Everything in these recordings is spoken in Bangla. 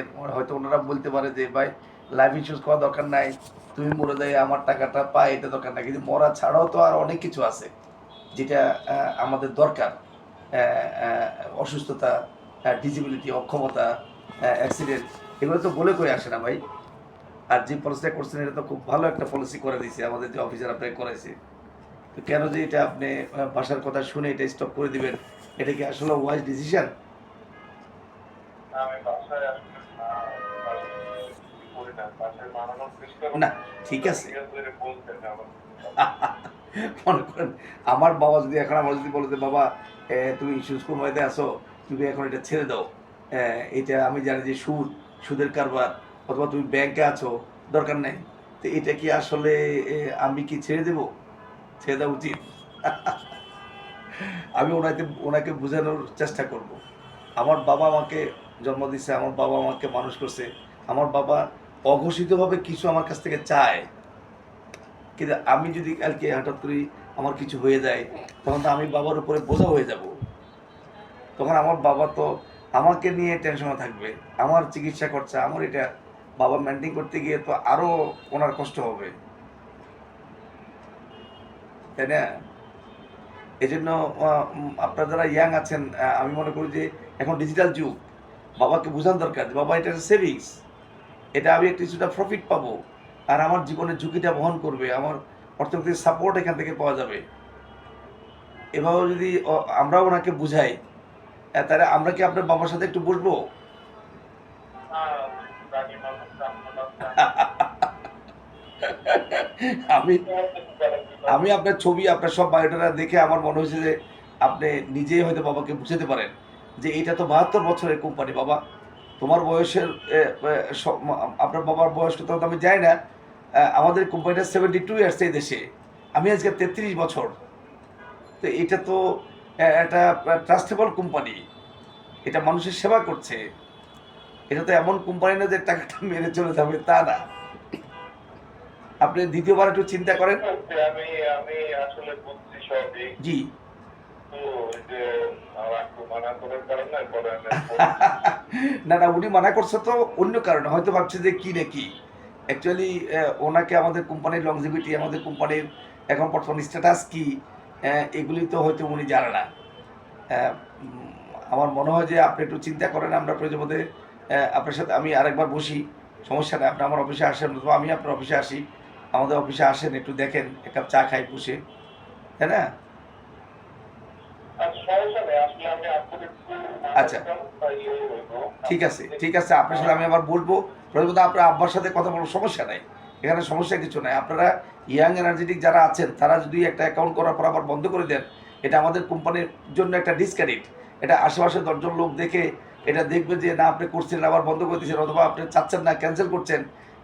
থাকেন, হয়তো ওনারা বলতে পারে যে ভাই লাইফ ইন্স্যুরেন্স করা দরকার নাই, তুমি মরে যাই আমার টাকাটা পাই, এটা দরকার নাই। কিন্তু মরা ছাড়াও তো আর অনেক কিছু আছে যেটা আমাদের দরকার। অসুস্থতা, ডিসেবিলিটি, অক্ষমতা, অ্যাক্সিডেন্ট, এগুলো তো বলে করে আসে না ভাই। আর যে পলিসিটা করছেন এটা তো খুব ভালো একটা পলিসি করে দিয়েছে আমাদের যে অফিসার আপনাকে করাইছে। তো কেন যে এটা আপনি বাসার কথা শুনে এটা স্টপ করে দিবেন, এটা কি আসলে ওয়াইজ ডিসিশন? না, ঠিক আছে। মনে করেন আমার বাবা যদি এখন আমার যদি বলে যে বাবা তুমি ইন্স্যুরেন্স কোম্পানিতে আসো, তুমি এখন এটা ছেড়ে দাও, এটা আমি জানি যে সুদের কারবার, অথবা তুমি ব্যাংকে আছো, দরকার নেই, তো এটা কি আসলে আমি কি ছেড়ে দেবো? ছেড়ে দেওয়া উচিত? আমি ওনাকে বোঝানোর চেষ্টা করব। আমার বাবা আমাকে জন্ম দিচ্ছে, আমার বাবা আমাকে মানুষ করছে, আমার বাবা অঘোষিতভাবে কিছু আমার কাছ থেকে চায়। কিন্তু আমি যদি কালকে হঠাৎ করে আমার কিছু হয়ে যায়, তখন তো আমি বাবার উপরে বোঝা হয়ে যাব। তখন আমার বাবা তো আমাকে নিয়ে টেনশনে থাকবে, আমার চিকিৎসা খরচা, আমার এটা বাবা মেনটেন করতে গিয়ে তো আরও ওনার কষ্ট হবে, তাই না? এই জন্য আপনারা যারা ইয়াং আছেন, আমি মনে করি যে এখন ডিজিটাল যুগ, বাবাকে বোঝানো দরকার যে বাবা এটা সেভিংস, এটা আমি একটা কিছুটা প্রফিট পাবো, আর আমার জীবনের ঝুঁকিটা বহন করবে, আমার অর্থনৈতিক সাপোর্ট এখান থেকে পাওয়া যাবে। এভাবে যদি আমরা ওনাকে বুঝাই, তাহলে আমরা কি আপনার বাবার সাথে একটু বসবো? আমি আমি আপনার ছবি, আপনার সব বায়োডাটা দেখে আমার মনে হয়েছে যে আপনি নিজেই হয়তো বাবাকে বুঝাতে পারেন যে এটা তো 72 বছরের কোম্পানি বাবা, তোমার বয়সের আপনার বাবার বয়স তো আমি যাই না, আমাদের কোম্পানিটা 72 ইয়ার্স এই দেশে, আমি আজকে 33 বছর, তো এটা তো একটা ট্রাস্টেবল কোম্পানি, এটা মানুষের সেবা করছে, এটা তো এমন কোম্পানি না যে টাকাটা মেরে চলে যাবে, তা না। আপনি দ্বিতীয়বার একটু চিন্তা করেন। আমি আমি আসলে বুঝছি সবই। জি। তো ওই যে আমার আব্বু মানা করার কারণে পরে আমি না না, উনি মানা করছে তো অন্য কারণে, হয়তো ভাবছে যে কি না কি। অ্যাকচুয়ালি ওনাকে আমাদের কোম্পানির লংজিভিটি, আমাদের কোম্পানির এখন বর্তমান স্ট্যাটাস কি, এগুলি তো হয়তো উনি জানে না। আহ, উম, আমার মনে হয় যে আপনি একটু চিন্তা করেন, আমরা প্রয়োজন মধ্যে আপনার সাথে আমি আরেকবার বসি, সমস্যা নেই, আপনি আমার অফিসে আসেন অথবা আমি আপনার অফিসে আসি, আমাদের অফিসে আসেন, একটু দেখেন, এক কাপ চা খাই বসে, তাই না? সমস্যা নেই, আসলে আমি আব্বুকে একটু আচ্ছা, হইবো। ঠিক আছে, ঠিক আছে, আপনার সাথে আমি আবার বলবো, প্রথমত আপনার আব্বার সাথে কথা বলার সমস্যা নাই, এখানে সমস্যা কিছু নাই। আপনারা ইয়াং এনার্জেটিক যারা আছেন তারা যদি একটা অ্যাকাউন্ট করার পর আবার বন্ধ করে দেন, এটা আমাদের কোম্পানির জন্য একটা ডিসক্রেডিট। এটা আশেপাশে 10 জন লোক দেখে এটা দেখবে যে না আপনি করছেন আবার বন্ধ করে দিচ্ছেন, অথবা আপনি চাচ্ছেন না ক্যান্সেল করছেন,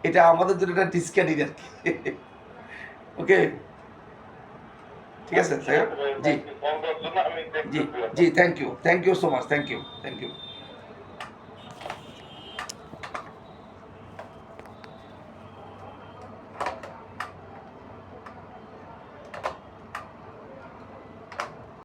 এটা আমাদের জন্য একটা ডিসক্রেডিট আর কি। ওকে, ঠিক আছে স্যার। জি, জি, জি, thank you so much, thank you, thank you.